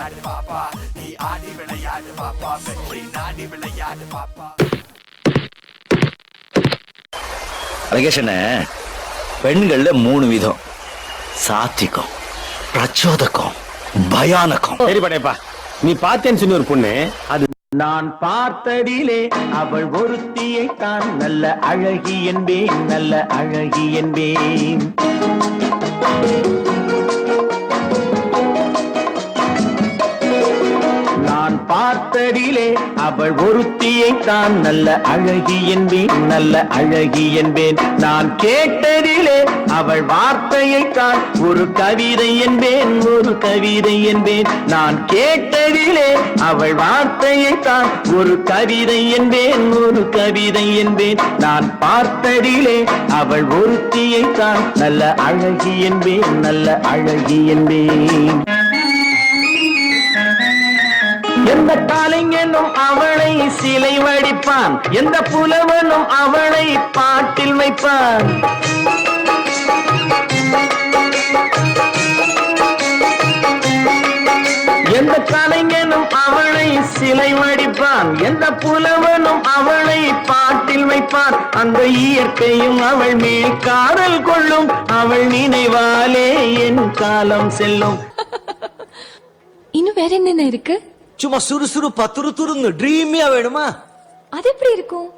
விளையாடு பாப்பா, நீ ஆடி விளையாடு பாப்பா, வெற்றி நாடி விளையாடு பாப்பா. அழகேஷன பெண்கள்ல 3 விதம்: சாத்விகம், பிரச்சோதகம், பயானகம். சரி படையப்பா, நீ பார்த்தேன்னு சொல்லி ஒரு பொண்ணு, அது நான் பார்த்ததிலே அவள் ஒருத்தியை தான் நல்ல அழகி என்பேன், நல்ல அழகி என்பேன். நான் பார்த்ததிலே அவள் ஒருத்தியை தான் நல்ல அழகி என்பேன், நல்ல அழகி என்பேன். நான் கேட்டதிலே அவள் வார்த்தையை தான் ஒரு கவிதை என்பேன், ஒரு கவிதை என்பேன். நான் கேட்டதிலே அவள் வார்த்தையை தான் ஒரு கவிதை என்பேன், ஒரு கவிதை என்பேன். நான் பார்த்ததிலே அவள் ஒருத்தியை தான் நல்ல அழகி என்பேன், நல்ல அழகி என்பேன். எந்த காலைஞனும் அவளை சிலை வடிப்பான், எந்த புலவனும் அவளை பாட்டில் வைப்பான். எந்த கலைஞனும் அவளை சிலை வடிப்பான், எந்த புலவனும் அவளை பாட்டில் வைப்பான். அந்த இயற்கையும் அவள் மேல் காதல் கொள்ளும், அவள் நினைவாலே என் காலம் செல்லும். இன்னும் வேற என்னென்ன இருக்கு? சும்மா சுறுசுறுப்பா துருதுருன்னு ட்ரீமியா வேணுமா? அது எப்படி இருக்கும்?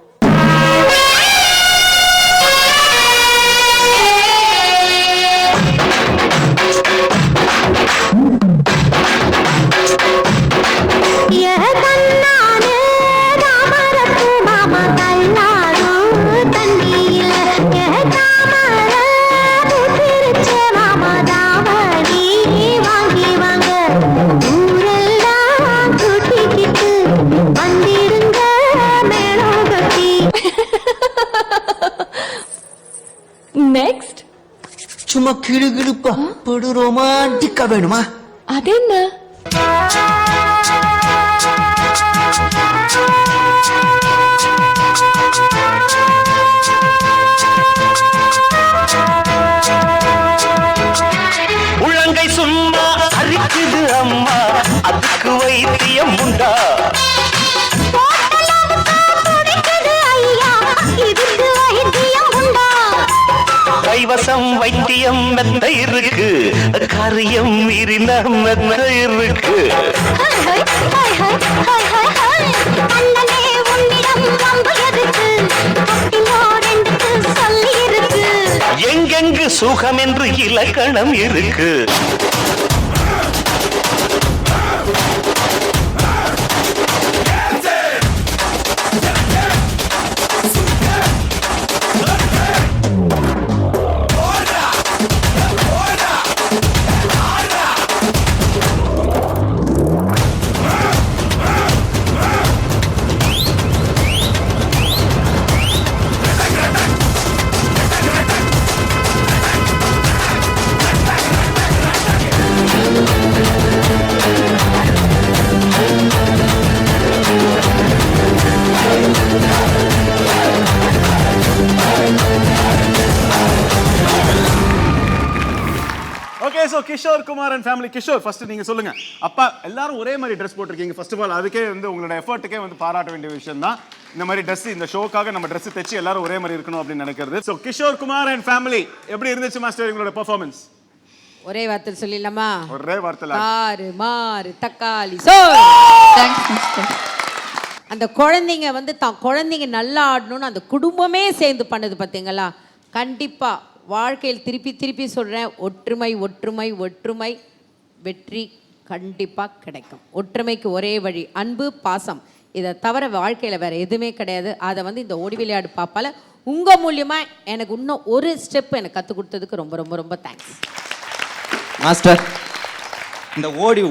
நெக்ஸ்ட் சும்மா கிளுகிளுப்பா படு ரொமான்டிக்கா வேணுமா? அது என்ன? உள்ளங்கை சும்மா அரிக்குது அம்மா, அதுக்கு வைத்தியம் உண்டா? கைவசம் வைத்தியம் மெத்த இருக்கு, காரியம் மீறின மெத்த இருக்கு. எங்கெங்கு சுகம் என்று இலக்கணம் இருக்கு. Okay, so Kishore Kumar and family. Kishore, first நீங்க சொல்லுங்க. அப்பா எல்லாரும் ஒரே மாதிரி ட்ரெஸ் போட்டிருக்கீங்க. ஃபர்ஸ்ட் ஆஃப் ஆல் அதுக்கே வந்து உங்களோட எஃபர்ட்டுக்கே வந்து பாராட்ட வேண்டிய விஷயம் தான். இந்த மாதிரி ட்ரெஸ், இந்த ஷோக்காக நம்ம ட்ரெஸ் தைச்சு எல்லாரும் ஒரே மாதிரி இருக்கணும் அப்படின்னு நினைக்கிறது. So Kishore Kumar and family, எப்படி இருந்துச்சு மாஸ்டர் உங்களோட பெர்ஃபார்மன்ஸ்? ஒரே வார்த்தையில் சொல்லிடலாமா? ஒரே வார்த்தையில தாறு மாறு தக்காளி சோறு. Thanks master. அந்த குழந்தைங்க வந்து குழந்தைங்க நல்லா ஆடணும்னு அந்த குடும்பமே சேர்ந்து பண்ணது பார்த்தீங்களா? கண்டிப்பா வாழ்க்கையில் திருப்பி திருப்பி சொல்கிறேன், ஒற்றுமை ஒற்றுமை ஒற்றுமை, வெற்றி கண்டிப்பாக கிடைக்கும். ஒற்றுமைக்கு ஒரே வழி அன்பு, பாசம். இதை தவிர வாழ்க்கையில் வேறு எதுவுமே கிடையாது. அதை வந்து இந்த ஓடி விளையாடு பாப்பால உங்கள் மூலியமாக எனக்கு இன்னும் ஒரு ஸ்டெப் எனக்கு கற்றுக் கொடுத்ததுக்கு ரொம்ப ரொம்ப ரொம்ப தேங்க்ஸ் மாஸ்டர். இந்த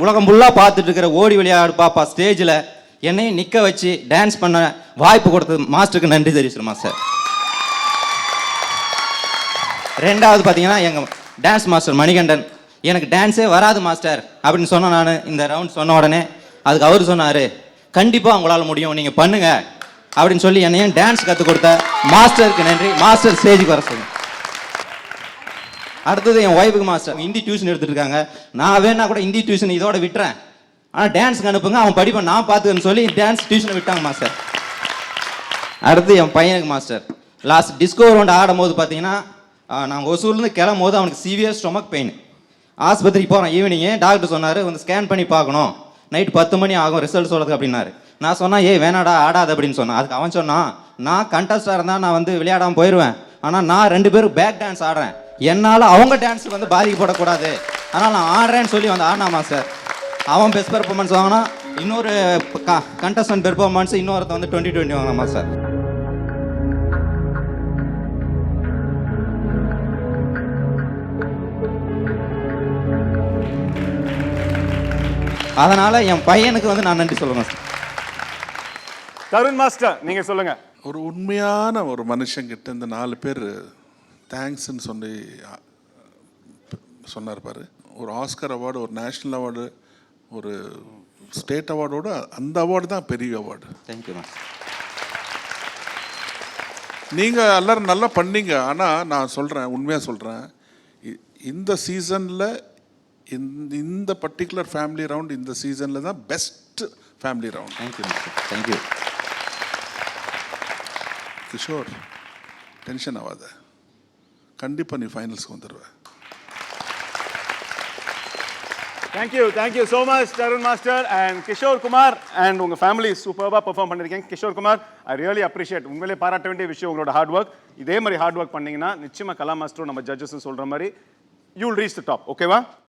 உலகம் ஃபுல்லாக பார்த்துட்டு இருக்கிற ஓடி விளையாடு பாப்பா ஸ்டேஜில் என்னையும் நிற்க வச்சு டான்ஸ் பண்ண வாய்ப்பு கொடுத்தது மாஸ்டருக்கு நன்றி தெரிவிச்சிடும் மாஸ்டர். ரெண்டாவது பார்த்தீங்கன்னா எங்கள் டான்ஸ் மாஸ்டர் மணிகண்டன், எனக்கு டான்ஸே வராது மாஸ்டர் அப்படின்னு சொன்னேன். நான் இந்த ரவுண்ட் சொன்ன உடனே அதுக்கு அவர் சொன்னார், கண்டிப்பாக உங்களால் முடியும், நீங்கள் பண்ணுங்க அப்படின்னு சொல்லி என்னையும் டான்ஸ் கற்றுக் கொடுத்த மாஸ்டருக்கு நன்றி. மாஸ்டர் ஸ்டேஜுக்கு வர சொல்லுங்க. அடுத்தது என் ஒய்ஃபுக்கு மாஸ்டர் ஹிந்தி டியூஷன் எடுத்துட்டு இருக்காங்க. நான் வேணா கூட ஹிந்தி டியூஷன் இதோட விட்டுறேன், ஆனால் டான்ஸுக்கு அனுப்புங்க, அவன் படிப்பை நான் பார்த்துக்கன்னு சொல்லி டான்ஸ் டியூஷனை விட்டாங்க மாஸ்டர். அடுத்து என் பையனுக்கு மாஸ்டர் லாஸ்ட் டிஸ்கோ ரவுண்ட் ஆடும் போது பார்த்தீங்கன்னா நாங்கள் ஒசூர்லேருந்து கிளம்பும் போது அவனுக்கு சிவியர் ஸ்டொமக் பெயின். ஆஸ்பத்திரிக்கு போகிறோம் ஈவினிங்கு, டாக்டர் சொன்னார் வந்து ஸ்கேன் பண்ணி பார்க்கணும், நைட் 10 மணி ஆகும் ரிசல்ட் சொல்கிறதுக்கு அப்படின்னாரு. நான் சொன்னேன் வேணாடா ஆடாது அப்படின்னு சொன்னேன். அதுக்கு அவன் சொன்னான், நான் கண்டஸ்டாக இருந்தால் நான் வந்து விளையாடாமல் போயிடுவேன், ஆனால் நான் 2 பேரும் பேக் டான்ஸ் ஆடுறேன், என்னால் அவங்க டான்ஸுக்கு வந்து பாதிக்கப்படக்கூடாது, அதனால் நான் ஆடுறேன்னு சொல்லி வந்து ஆடினா மாஸ்டர். அவன் பெஸ்ட் பெர்ஃபார்மன்ஸ் வாங்கினா, இன்னொரு கண்டஸ்டன்ட் பெர்ஃபார்மன்ஸ் இன்னொருத்த வந்து 2020 வாங்கினா மாஸ்டர். அதனால என் பையனுக்கு வந்து நான் நன்றி சொல்லுவேன் சார். தருண் மாஸ்டர் நீங்க சொல்லுங்க. ஒரு உண்மையான ஒரு மனுஷங்கிட்ட இந்த 4 பேர் தேங்க்ஸ்ன்னு சொன்னார் பாரு. ஒரு ஆஸ்கர் அவார்டு, ஒரு நேஷ்னல் அவார்டு, ஒரு ஸ்டேட் அவார்டோட அந்த அவார்டு தான் பெரிய அவார்டு. Thank you ma'am. நீங்கள் எல்லாரும் நல்லா பண்ணீங்க. ஆனால் நான் சொல்கிறேன், உண்மையாக சொல்கிறேன், இந்த சீசனில் இந்த பர்டிகுலர் ஃபேமிலி ரவுண்ட் இந்த சீசனில் தான் best family round. Thank you master. Thank you. Kishore tension ஆகாத, கண்டிப்பாக நீ ஃபைனல்ஸ்க்கு வந்துடுவேன். Thank you so much Tarun master and Kishore Kumar and உங்கள் ஃபேமிலி சூப்பராக பெர்ஃபார்ம் பண்ணியிருக்கீங்க. Kishore Kumar, I really appreciate. உண்மையிலே பாராட்ட வேண்டிய விஷயம் உங்களோட ஹார்ட் ஒர்க். இதே மாதிரி ஹார்ட் ஒர்க் பண்ணீங்கன்னா நிச்சயமாக கலா மாஸ்டரும் நம்ம ஜட்ஜஸும் சொல்கிற மாதிரி you will reach the top. ஓகேவா?